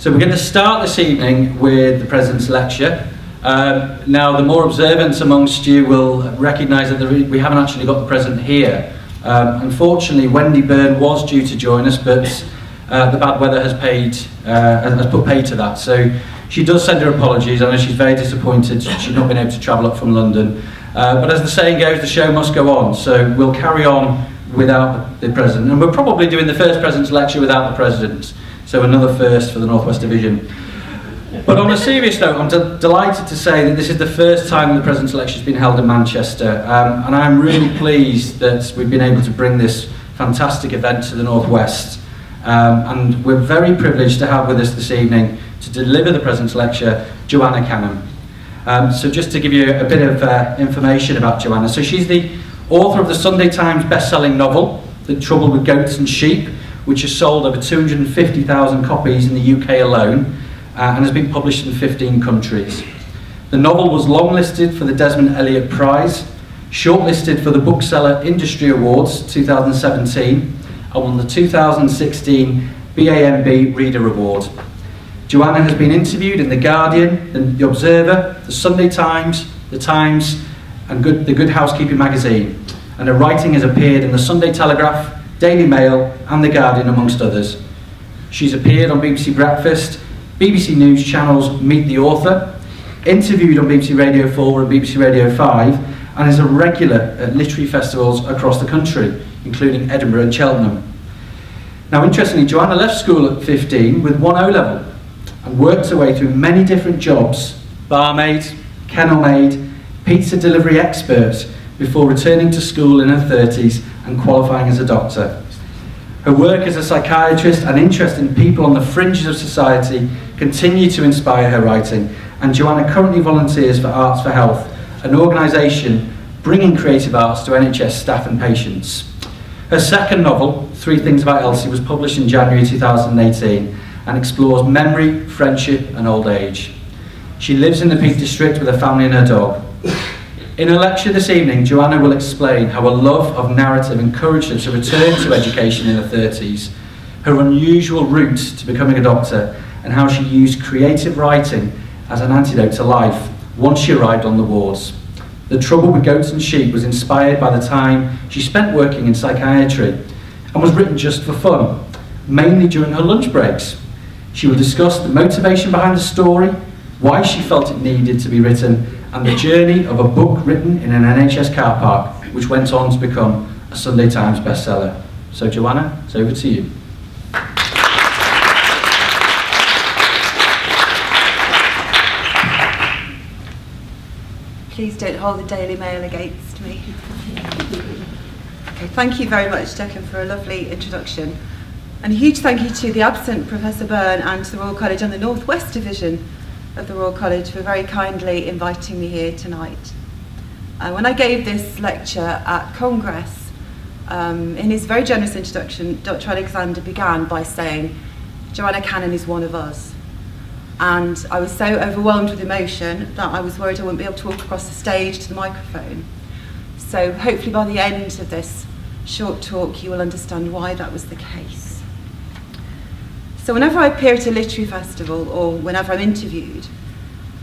So we're going to start this evening with the President's Lecture. Now, the more observant amongst you will recognise that we haven't actually got the President here. Unfortunately, Wendy Byrne was due to join us, but the bad weather has put paid to that. So she does send her apologies. I know she's very disappointed she's not been able to travel up from London. But as the saying goes, the show must go on. So we'll carry on without the President. And we're probably doing the first President's Lecture without the President. So another first for the North West Division. But on a serious note, I'm delighted to say that this is the first time the President's Lecture has been held in Manchester. And I'm really pleased that we've been able to bring this fantastic event to the North West. And we're very privileged to have with us this evening to deliver the President's Lecture, Joanna Cannon. So just to give you a bit of information about Joanna. So she's the author of the Sunday Times bestselling novel, The Trouble with Goats and Sheep, which has sold over 250,000 copies in the UK alone and has been published in 15 countries. The novel was longlisted for the Desmond Elliott Prize, shortlisted for the Bookseller Industry Awards 2017, and won the 2016 BAMB Reader Award. Joanna has been interviewed in The Guardian, The Observer, The Sunday Times, The Times, and the Good Housekeeping magazine, and her writing has appeared in the Sunday Telegraph, Daily Mail and The Guardian, amongst others. She's appeared on BBC Breakfast, BBC News channels Meet the Author, interviewed on BBC Radio 4 and BBC Radio 5, and is a regular at literary festivals across the country, including Edinburgh and Cheltenham. Now, interestingly, Joanna left school at 15 with one O-level and worked her way through many different jobs: barmaid, kennel maid, pizza delivery expert, before returning to school in her 30s and qualifying as a doctor. Her work as a psychiatrist and interest in people on the fringes of society continue to inspire her writing, and Joanna currently volunteers for Arts for Health, an organisation bringing creative arts to NHS staff and patients. Her second novel, Three Things About Elsie, was published in January 2018 and explores memory, friendship and old age. She lives in the Peak District with her family and her dog. In her lecture this evening, Joanna will explain how a love of narrative encouraged her to return to education in her 30s, her unusual route to becoming a doctor, and how she used creative writing as an antidote to life once she arrived on the wards. The Trouble with Goats and Sheep was inspired by the time she spent working in psychiatry and was written just for fun, mainly during her lunch breaks. She will discuss the motivation behind the story, why she felt it needed to be written, and the journey of a book written in an NHS car park, which went on to become a Sunday Times bestseller. So Joanna, it's over to you. Please don't hold the Daily Mail against me. Okay, thank you very much, Declan, for a lovely introduction. And a huge thank you to the absent Professor Byrne and to the Royal College and the North West Division of the Royal College for very kindly inviting me here tonight. When I gave this lecture at Congress, in his very generous introduction, Dr. Alexander began by saying, "Joanna Cannon is one of us." And I was so overwhelmed with emotion that I was worried I wouldn't be able to walk across the stage to the microphone. So hopefully by the end of this short talk, you will understand why that was the case. So whenever I appear at a literary festival or whenever I'm interviewed,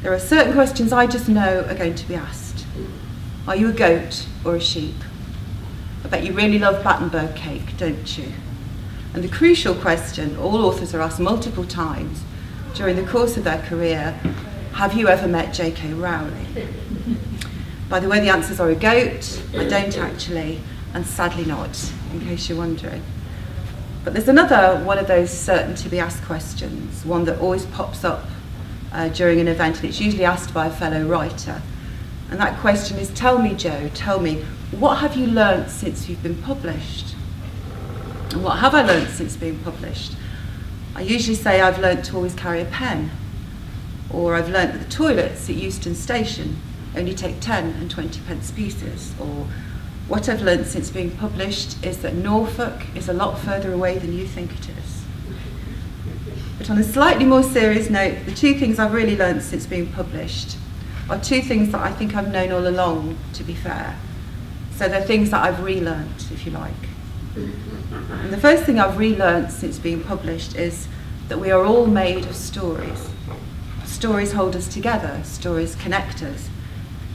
there are certain questions I just know are going to be asked. Are you a goat or a sheep? I bet you really love Battenberg cake, don't you? And the crucial question all authors are asked multiple times during the course of their career: have you ever met J.K. Rowling? By the way, the answers are a goat, I don't actually, and sadly not, in case you're wondering. But there's another one of those certain to be asked questions, one that always pops up during an event, and it's usually asked by a fellow writer. And that question is, tell me, Joe, tell me, what have you learnt since you've been published? And what have I learnt since being published? I usually say I've learnt to always carry a pen, or I've learnt that the toilets at Euston Station only take 10 and 20 pence pieces, or what I've learnt since being published is that Norfolk is a lot further away than you think it is. But on a slightly more serious note, the two things I've really learnt since being published are two things that I think I've known all along, to be fair. So they're things that I've relearnt, if you like. And the first thing I've relearnt since being published is that we are all made of stories. Stories hold us together, stories connect us.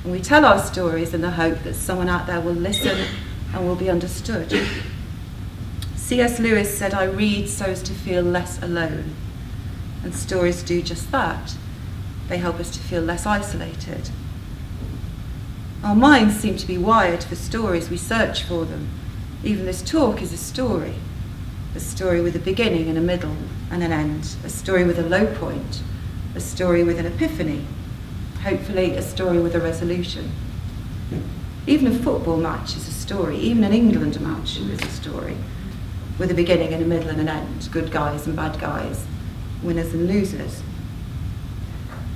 And we tell our stories in the hope that someone out there will listen and will be understood. C.S. Lewis said, "I read so as to feel less alone." And stories do just that. They help us to feel less isolated. Our minds seem to be wired for stories. We search for them. Even this talk is a story with a beginning and a middle and an end, a story with a low point, a story with an epiphany, hopefully a story with a resolution. Even a football match is a story, even an England match is a story, with a beginning and a middle and an end, good guys and bad guys, winners and losers.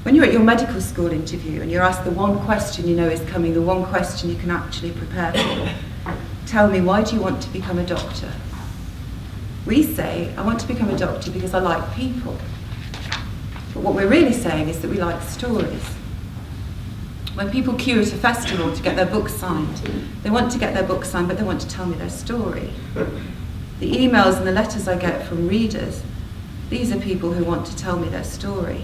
When you're at your medical school interview and you're asked the one question you know is coming, the one question you can actually prepare for, tell me, why do you want to become a doctor? We say, I want to become a doctor because I like people. But what we're really saying is that we like stories. When people queue at a festival to get their books signed, they want to get their books signed, but they want to tell me their story. The emails and the letters I get from readers, these are people who want to tell me their story.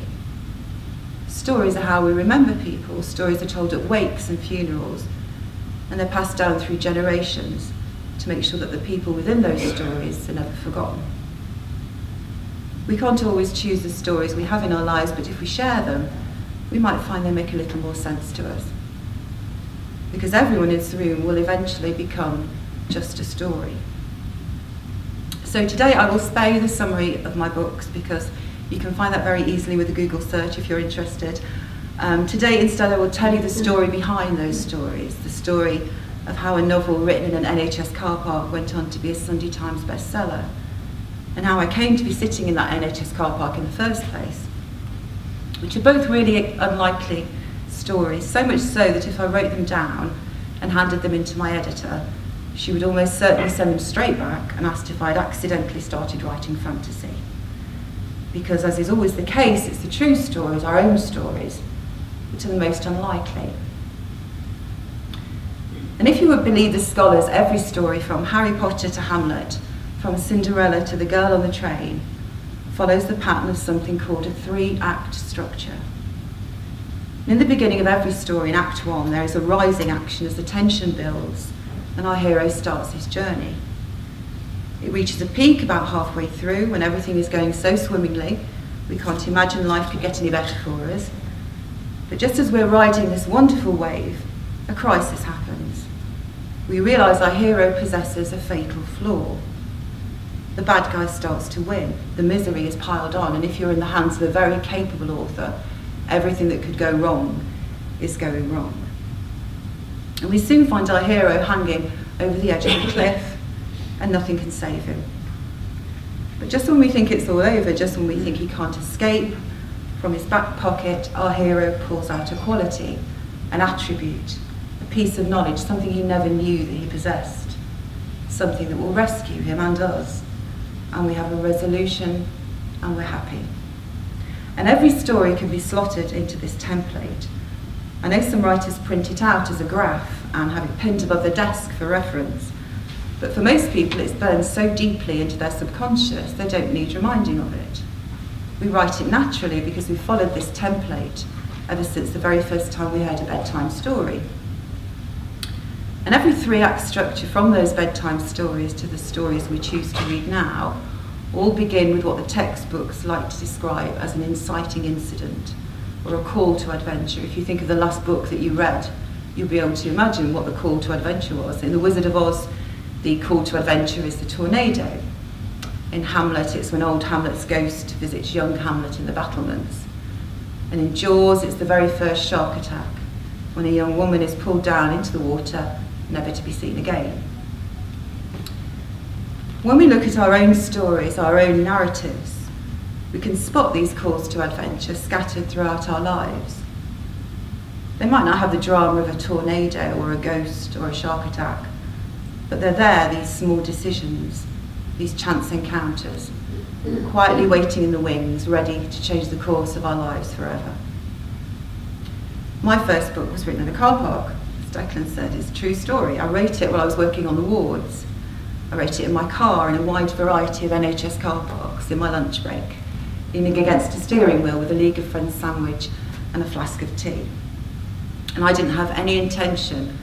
Stories are how we remember people. Stories are told at wakes and funerals, and they're passed down through generations to make sure that the people within those stories are never forgotten. We can't always choose the stories we have in our lives, but if we share them, we might find they make a little more sense to us. Because everyone in this room will eventually become just a story. So today I will spare you the summary of my books because you can find that very easily with a Google search if you're interested. Today instead I will tell you the story behind those stories, the story of how a novel written in an NHS car park went on to be a Sunday Times bestseller, and how I came to be sitting in that NHS car park in the first place, which are both really unlikely stories, so much so that if I wrote them down and handed them into my editor, she would almost certainly send them straight back and asked if I'd accidentally started writing fantasy. Because as is always the case, it's the true stories, our own stories, which are the most unlikely. And if you would believe the scholars, every story from Harry Potter to Hamlet, from Cinderella to the girl on the train, follows the pattern of something called a 3-act structure. In the beginning of every story, in Act 1, there is a rising action as the tension builds and our hero starts his journey. It reaches a peak about halfway through when everything is going so swimmingly we can't imagine life could get any better for us. But just as we're riding this wonderful wave, a crisis happens. We realise our hero possesses a fatal flaw. The bad guy starts to win, the misery is piled on, and if you're in the hands of a very capable author, everything that could go wrong is going wrong. And we soon find our hero hanging over the edge of the cliff, and nothing can save him. But just when we think it's all over, just when we think he can't escape, from his back pocket, our hero pulls out a quality, an attribute, a piece of knowledge, something he never knew that he possessed, something that will rescue him and us. And we have a resolution, and we're happy. And every story can be slotted into this template. I know some writers print it out as a graph and have it pinned above the desk for reference, but for most people it's burned so deeply into their subconscious they don't need reminding of it. We write it naturally because we followed this template ever since the very first time we heard a bedtime story. And every 3-act structure from those bedtime stories to the stories we choose to read now all begin with what the textbooks like to describe as an inciting incident or a call to adventure. If you think of the last book that you read, you'll be able to imagine what the call to adventure was. In The Wizard of Oz, the call to adventure is the tornado. In Hamlet, it's when old Hamlet's ghost visits young Hamlet in the battlements. And in Jaws, it's the very first shark attack, when a young woman is pulled down into the water, never to be seen again. When we look at our own stories, our own narratives, we can spot these calls to adventure scattered throughout our lives. They might not have the drama of a tornado or a ghost or a shark attack, but they're there, these small decisions, these chance encounters, quietly waiting in the wings, ready to change the course of our lives forever. My first book was written in a car park. As Declan said, it's a true story. I wrote it while I was working on the wards. I wrote it in my car in a wide variety of NHS car parks, in my lunch break, leaning against a steering wheel with a League of Friends sandwich and a flask of tea. And I didn't have any intention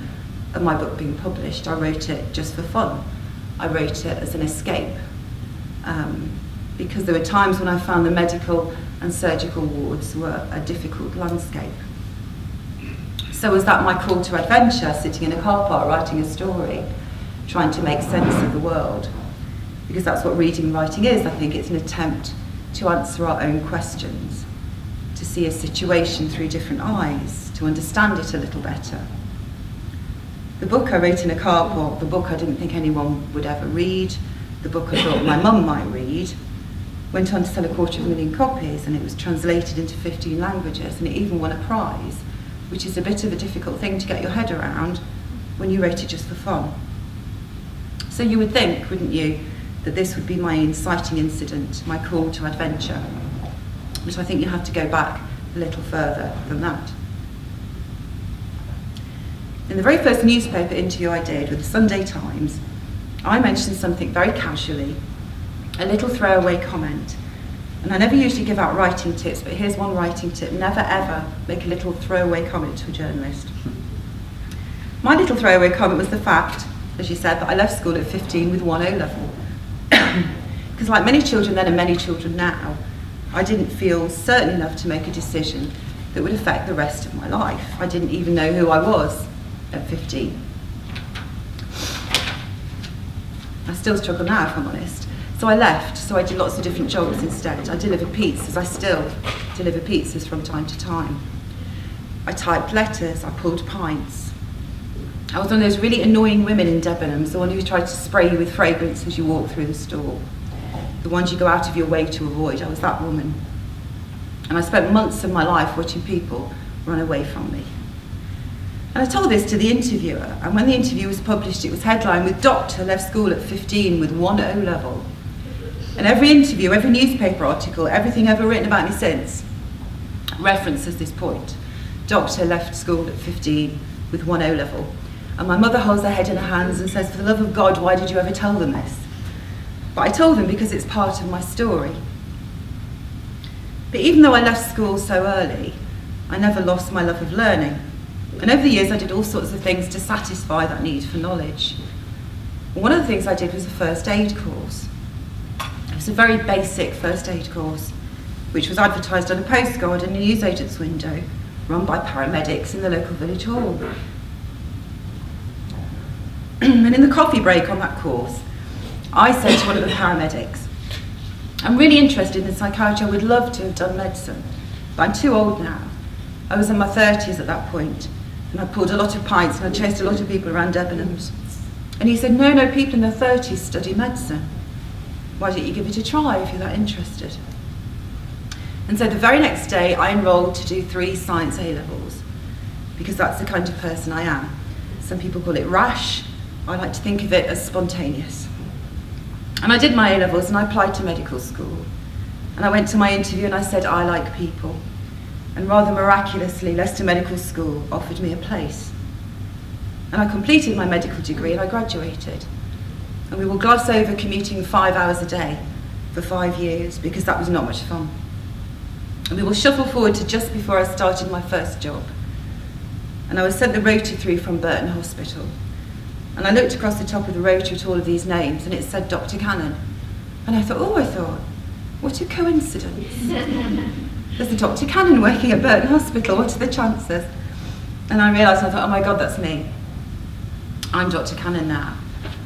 of my book being published. I wrote it just for fun. I wrote it as an escape, because there were times when I found the medical and surgical wards were a difficult landscape. So was that my call to adventure, sitting in a car park writing a story, trying to make sense of the world? Because that's what reading and writing is. I think it's an attempt to answer our own questions, to see a situation through different eyes, to understand it a little better. The book I wrote in a car park, the book I didn't think anyone would ever read, the book I thought my mum might read, went on to sell 250,000 copies, and it was translated into 15 languages, and it even won a prize, which is a bit of a difficult thing to get your head around when you wrote it just for fun. So you would think, wouldn't you, that this would be my inciting incident, my call to adventure. But I think you have to go back a little further than that. In the very first newspaper interview I did with the Sunday Times, I mentioned something very casually, a little throwaway comment. And I never usually give out writing tips, but here's one writing tip: never ever make a little throwaway comment to a journalist. My little throwaway comment was the fact, as you said, that I left school at 15 with 1 O-level. Because like many children then and many children now, I didn't feel certain enough to make a decision that would affect the rest of my life. I didn't even know who I was at 15. I still struggle now, if I'm honest. So I left, so I did lots of different jobs instead. I delivered pizzas, I still deliver pizzas from time to time. I typed letters, I pulled pints. I was one of those really annoying women in Debenhams, the one who tried to spray you with fragrance as you walk through the store. The ones you go out of your way to avoid. I was that woman. And I spent months of my life watching people run away from me. And I told this to the interviewer, and when the interview was published, it was headlined with "Doctor left school at 15 with 1 O-level." And every interview, every newspaper article, everything ever written about me since references this point. Doctor left school at 15 with 1 O-level. And my mother holds her head in her hands and says, "For the love of God, why did you ever tell them this?" But I told them because it's part of my story. But even though I left school so early, I never lost my love of learning. And over the years, I did all sorts of things to satisfy that need for knowledge. One of the things I did was a first aid course. It was a very basic first aid course, which was advertised on a postcard in a newsagent's window, run by paramedics in the local village hall. And in the coffee break on that course, I said to one of the paramedics, "I'm really interested in psychiatry, I would love to have done medicine, but I'm too old now." I was in my 30s at that point, and I pulled a lot of pints and I chased a lot of people around Debenhams. And he said, no, people in their 30s study medicine. Why don't you give it a try if you're that interested? And so the very next day I enrolled to do 3 science A-levels, because that's the kind of person I am. Some people call it rash, I like to think of it as spontaneous. And I did my A-levels and I applied to medical school. And I went to my interview and I said, "I like people." And rather miraculously, Leicester Medical School offered me a place. And I completed my medical degree and I graduated. And we will gloss over commuting 5 hours a day for 5 years, because that was not much fun. And we will shuffle forward to just before I started my first job. And I was sent the rota through from Burton Hospital. And I looked across the top of the rota at all of these names and it said Dr. Cannon. And I thought, what a coincidence. There's a Dr. Cannon working at Burton Hospital, what are the chances? And I realised, I thought, oh my God, that's me. I'm Dr. Cannon now.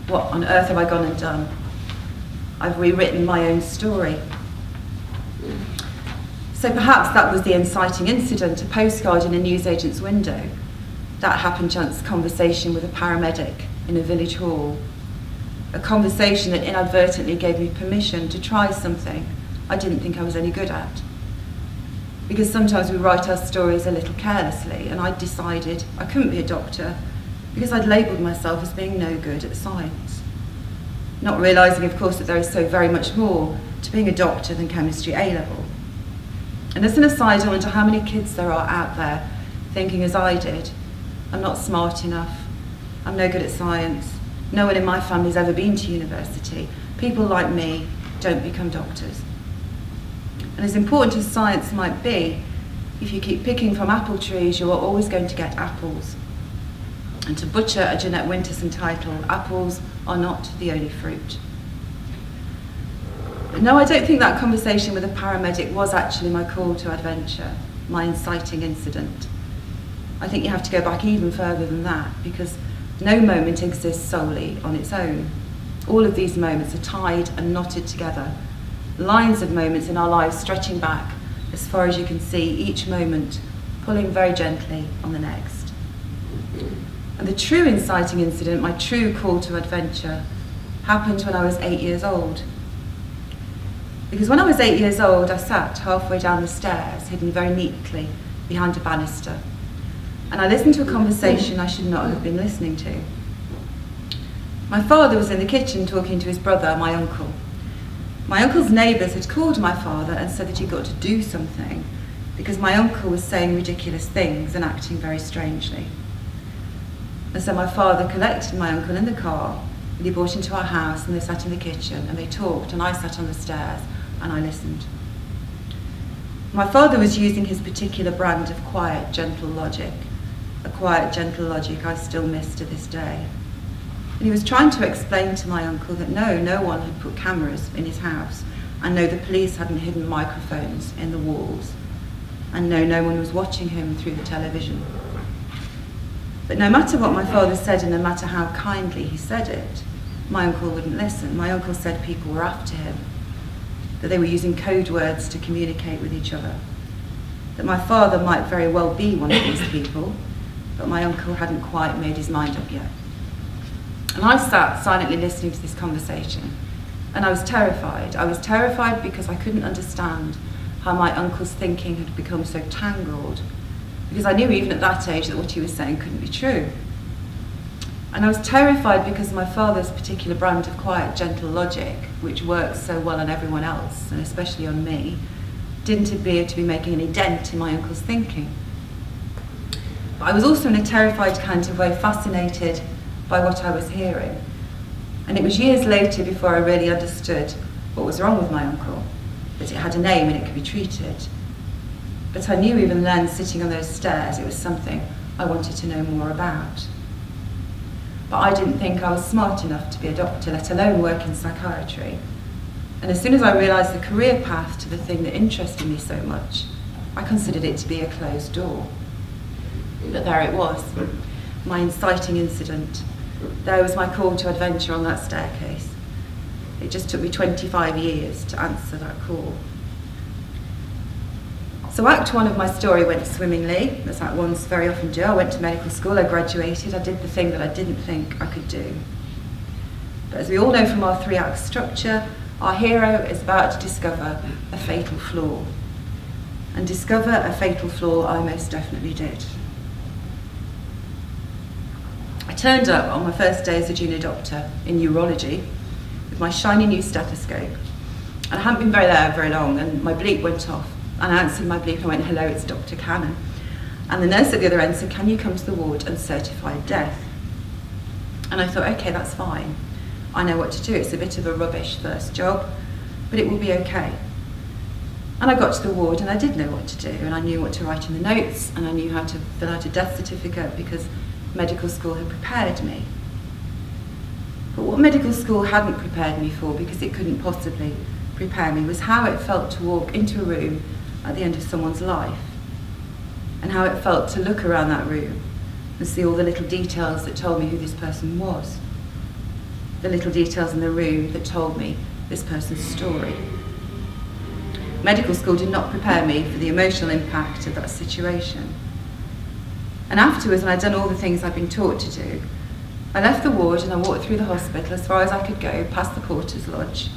What on earth have I gone and done? I've rewritten my own story. So perhaps that was the inciting incident, a postcard in a newsagent's window. That happened chance conversation with a paramedic in a village hall. A conversation that inadvertently gave me permission to try something I didn't think I was any good at. Because sometimes we write our stories a little carelessly, and I decided I couldn't be a doctor because I'd labelled myself as being no good at science. Not realising, of course, that there is so very much more to being a doctor than chemistry A-level. And as an aside, I wonder how many kids there are out there thinking as I did, I'm not smart enough, I'm no good at science, no one in my family's ever been to university, people like me don't become doctors. And as important as science might be, if you keep picking from apple trees, you are always going to get apples. And to butcher a Jeanette Winterson title, apples are not the only fruit. But no, I don't think that conversation with a paramedic was actually my call to adventure, my inciting incident. I think you have to go back even further than that, because no moment exists solely on its own. All of these moments are tied and knotted together, lines of moments in our lives stretching back as far as you can see, each moment pulling very gently on the next. And the true inciting incident, my true call to adventure, happened when I was 8 years old. Because when I was 8 years old, I sat halfway down the stairs, hidden very neatly behind a banister, and I listened to a conversation I should not have been listening to. My father was in the kitchen talking to his brother, my uncle. My uncle's neighbours had called my father and said that he'd got to do something because my uncle was saying ridiculous things and acting very strangely. And so my father collected my uncle in the car and he brought him to our house, and they sat in the kitchen and they talked, and I sat on the stairs and I listened. My father was using his particular brand of quiet, gentle logic, a quiet, gentle logic I still miss to this day. And he was trying to explain to my uncle that no one had put cameras in his house, and no, the police hadn't hidden microphones in the walls, and no one was watching him through the television. But no matter what my father said, and no matter how kindly he said it, my uncle wouldn't listen. My uncle said people were after him, that they were using code words to communicate with each other, that my father might very well be one of these people, but my uncle hadn't quite made his mind up yet. And I sat silently listening to this conversation, and I was terrified. I was terrified because I couldn't understand how my uncle's thinking had become so tangled, because I knew even at that age that what he was saying couldn't be true. And I was terrified because my father's particular brand of quiet, gentle logic, which works so well on everyone else, and especially on me, didn't appear to be making any dent in my uncle's thinking. But I was also in a terrified kind of way fascinated by what I was hearing. And it was years later before I really understood what was wrong with my uncle, that it had a name and it could be treated. But I knew even then, sitting on those stairs, it was something I wanted to know more about. But I didn't think I was smart enough to be a doctor, let alone work in psychiatry. And as soon as I realised the career path to the thing that interested me so much, I considered it to be a closed door. But there it was, my inciting incident. There was my call to adventure on that staircase. It just took me 25 years to answer that call. So Act 1 of my story went swimmingly, as Act 1s very often do. I went to medical school, I graduated, I did the thing that I didn't think I could do. But as we all know from our 3-act structure, our hero is about to discover a fatal flaw. And discover a fatal flaw I most definitely did. I turned up on my first day as a junior doctor in neurology with my shiny new stethoscope. And I hadn't been there very long, and my bleep went off. And I answered my bleep and I went, "Hello, it's Dr. Cannon." And the nurse at the other end said, "Can you come to the ward and certify death?" And I thought, okay, that's fine. I know what to do. It's a bit of a rubbish first job, but it will be okay. And I got to the ward and I did know what to do, and I knew what to write in the notes, and I knew how to fill out a death certificate because medical school had prepared me. But what medical school hadn't prepared me for, because it couldn't possibly prepare me, was how it felt to walk into a room at the end of someone's life, and how it felt to look around that room and see all the little details that told me who this person was, the little details in the room that told me this person's story. Medical school did not prepare me for the emotional impact of that situation. And afterwards, when I'd done all the things I'd been taught to do, I left the ward and I walked through the hospital as far as I could go, past the porter's lodge,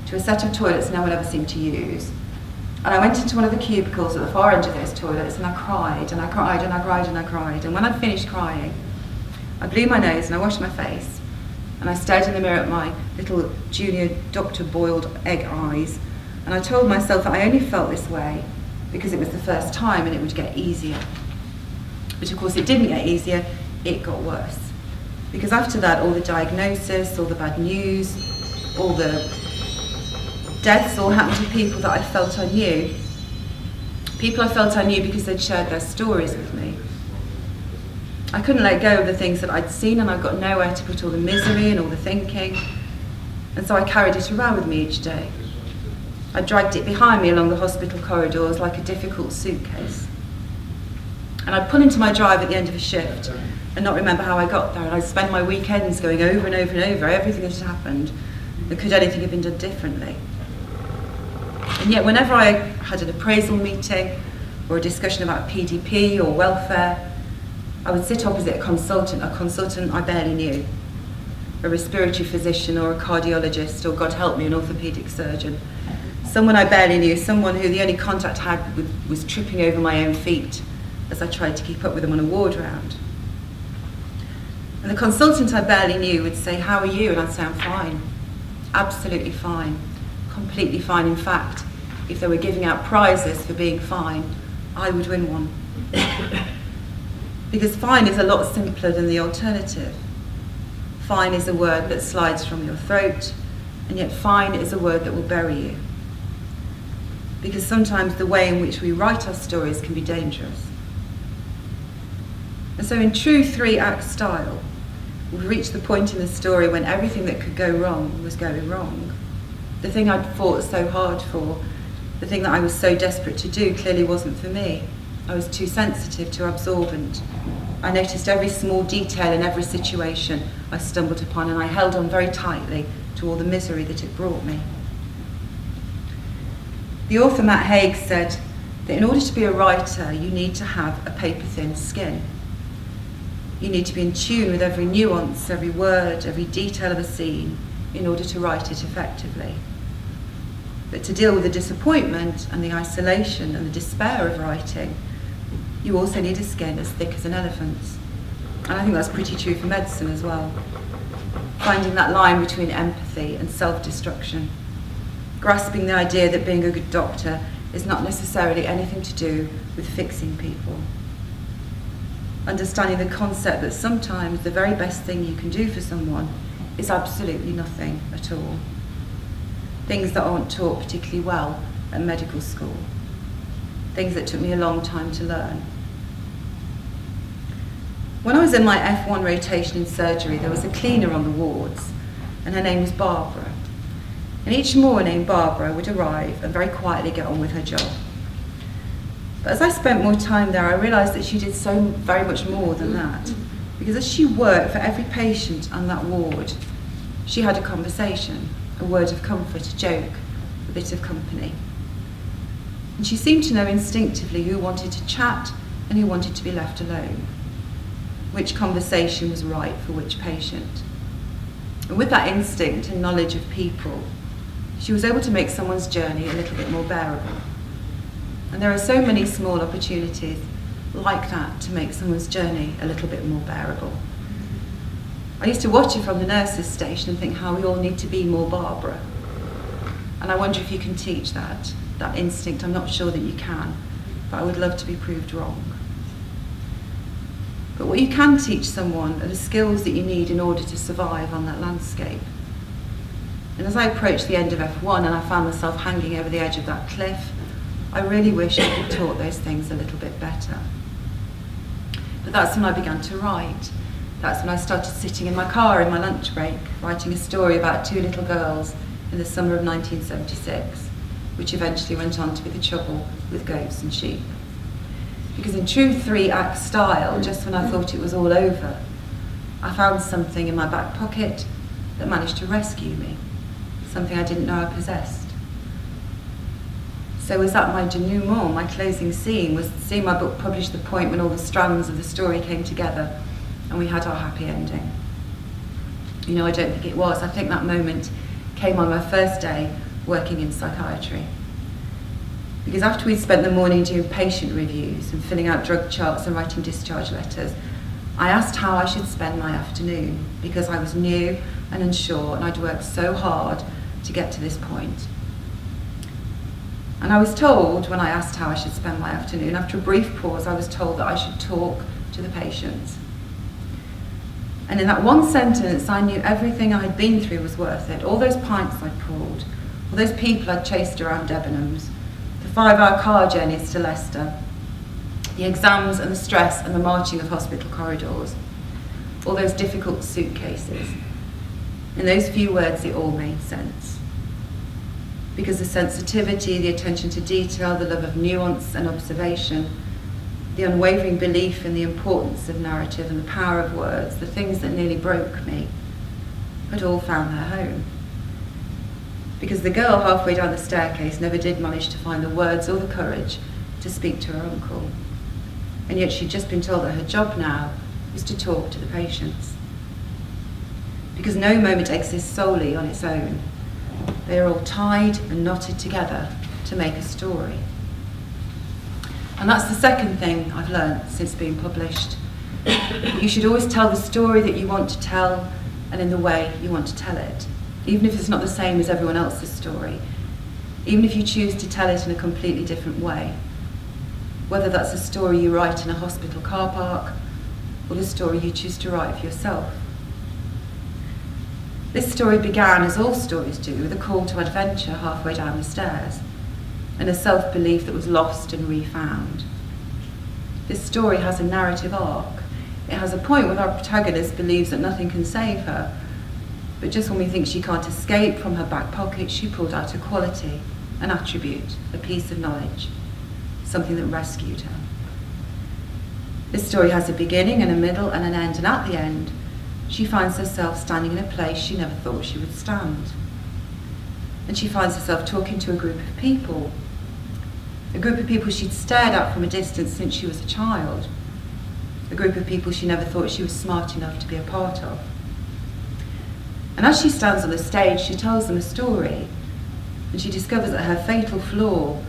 to a set of toilets no one ever seemed to use. And I went into one of the cubicles at the far end of those toilets, and I cried, and I cried, and I cried, and I cried. And when I'd finished crying, I blew my nose and I washed my face, and I stared in the mirror at my little junior doctor boiled egg eyes, and I told myself that I only felt this way because it was the first time and it would get easier. But of course it didn't get easier, it got worse. Because after that, all the diagnosis, all the bad news, all the Deaths all happened to people that I felt I knew. People I felt I knew because they'd shared their stories with me. I couldn't let go of the things that I'd seen, and I got nowhere to put all the misery and all the thinking. And so I carried it around with me each day. I dragged it behind me along the hospital corridors like a difficult suitcase. And I'd pull into my drive at the end of a shift and not remember how I got there. And I'd spend my weekends going over and over and over everything that had happened, and could anything have been done differently? And yet whenever I had an appraisal meeting or a discussion about PDP or welfare, I would sit opposite a consultant I barely knew, a respiratory physician or a cardiologist, or God help me, an orthopaedic surgeon. Someone I barely knew, someone who the only contact I had with was tripping over my own feet as I tried to keep up with them on a ward round. And the consultant I barely knew would say, "How are you?" And I'd say, "I'm fine, absolutely fine, completely fine. In fact, if they were giving out prizes for being fine, I would win one." Because fine is a lot simpler than the alternative. Fine is a word that slides from your throat, and yet fine is a word that will bury you. Because sometimes the way in which we write our stories can be dangerous. And so in true 3-act style, we've reached the point in the story when everything that could go wrong was going wrong. The thing I'd fought so hard for, the thing that I was so desperate to do, clearly wasn't for me. I was too sensitive, too absorbent. I noticed every small detail in every situation I stumbled upon, and I held on very tightly to all the misery that it brought me. The author Matt Haig said that in order to be a writer, you need to have a paper-thin skin. You need to be in tune with every nuance, every word, every detail of a scene in order to write it effectively. But to deal with the disappointment and the isolation and the despair of writing, you also need a skin as thick as an elephant's. And I think that's pretty true for medicine as well. Finding that line between empathy and self-destruction. Grasping the idea that being a good doctor is not necessarily anything to do with fixing people. Understanding the concept that sometimes the very best thing you can do for someone is absolutely nothing at all. Things that aren't taught particularly well at medical school. Things that took me a long time to learn. When I was in my F1 rotation in surgery, there was a cleaner on the wards, and her name was Barbara. And each morning, Barbara would arrive and very quietly get on with her job. But as I spent more time there, I realised that she did so very much more than that. Because as she worked for every patient on that ward, she had a conversation, a word of comfort, a joke, a bit of company. And she seemed to know instinctively who wanted to chat and who wanted to be left alone, which conversation was right for which patient. And with that instinct and knowledge of people, she was able to make someone's journey a little bit more bearable. And there are so many small opportunities like that to make someone's journey a little bit more bearable. I used to watch her from the nurses' station and think how we all need to be more Barbara. And I wonder if you can teach that instinct. I'm not sure that you can, but I would love to be proved wrong. But what you can teach someone are the skills that you need in order to survive on that landscape. And as I approached the end of F1 and I found myself hanging over the edge of that cliff, I really wish I could taught those things a little bit better. But that's when I began to write. That's when I started sitting in my car in my lunch break, writing a story about 2 little girls in the summer of 1976, which eventually went on to be the trouble with goats and sheep. Because in true 3-act style, just when I thought it was all over, I found something in my back pocket that managed to rescue me, something I didn't know I possessed. So was that my denouement, my closing scene, was seeing my book published the point when all the strands of the story came together and we had our happy ending? You know, I don't think it was. I think that moment came on my first day working in psychiatry. Because after we'd spent the morning doing patient reviews and filling out drug charts and writing discharge letters, I asked how I should spend my afternoon, because I was new and unsure and I'd worked so hard to get to this point. And I was told, when I asked how I should spend my afternoon, after a brief pause, I was told that I should talk to the patients. And in that one sentence, I knew everything I had been through was worth it. All those pints I'd poured, All those people I'd chased around Debenhams, the 5-hour car journeys to Leicester, the exams and the stress and the marching of hospital corridors, all those difficult suitcases. In those few words, it all made sense. Because the sensitivity, the attention to detail, the love of nuance and observation, the unwavering belief in the importance of narrative and the power of words, the things that nearly broke me, had all found their home. Because the girl halfway down the staircase never did manage to find the words or the courage to speak to her uncle. And yet she'd just been told that her job now was to talk to the patients. Because no moment exists solely on its own. They are all tied and knotted together to make a story. And that's the second thing I've learned since being published. You should always tell the story that you want to tell and in the way you want to tell it, even if it's not the same as everyone else's story, even if you choose to tell it in a completely different way, whether that's a story you write in a hospital car park or the story you choose to write for yourself. This story began, as all stories do, with a call to adventure halfway down the stairs and a self-belief that was lost and refound. This story has a narrative arc. It has a point where our protagonist believes that nothing can save her, but just when we think she can't escape from her back pocket, she pulled out a quality, an attribute, a piece of knowledge, something that rescued her. This story has a beginning and a middle and an end, and at the end, she finds herself standing in a place she never thought she would stand. And she finds herself talking to a group of people she'd stared at from a distance since she was a child, a group of people she never thought she was smart enough to be a part of. And as she stands on the stage, she tells them a story, and she discovers that her fatal flaw,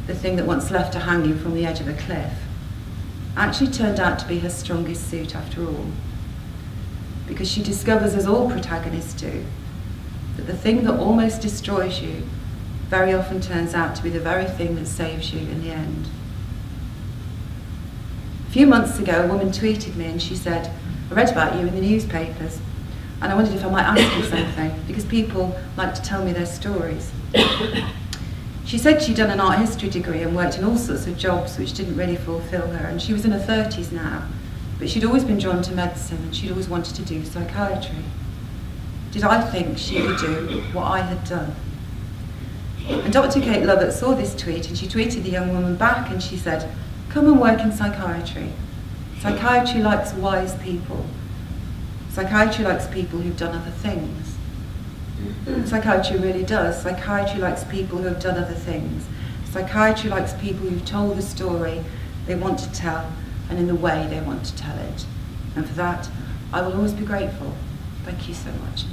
the thing that once left her hanging from the edge of a cliff, actually turned out to be her strongest suit after all. Because she discovers, as all protagonists do, that the thing that almost destroys you very often turns out to be the very thing that saves you in the end. A few months ago, a woman tweeted me and she said, "I read about you in the newspapers, and I wondered if I might ask you something, because people like to tell me their stories." She said she'd done an art history degree and worked in all sorts of jobs which didn't really fulfill her, and she was in her 30s now, but she'd always been drawn to medicine and she'd always wanted to do psychiatry. Did I think she would do what I had done? And Dr. Kate Lovett saw this tweet and she tweeted the young woman back and she said, "Come and work in psychiatry. Psychiatry likes wise people. Psychiatry likes people who've done other things." Psychiatry really does. Psychiatry likes people who have done other things. Psychiatry likes people who've told the story they want to tell and in the way they want to tell it. And for that, I will always be grateful. Thank you so much.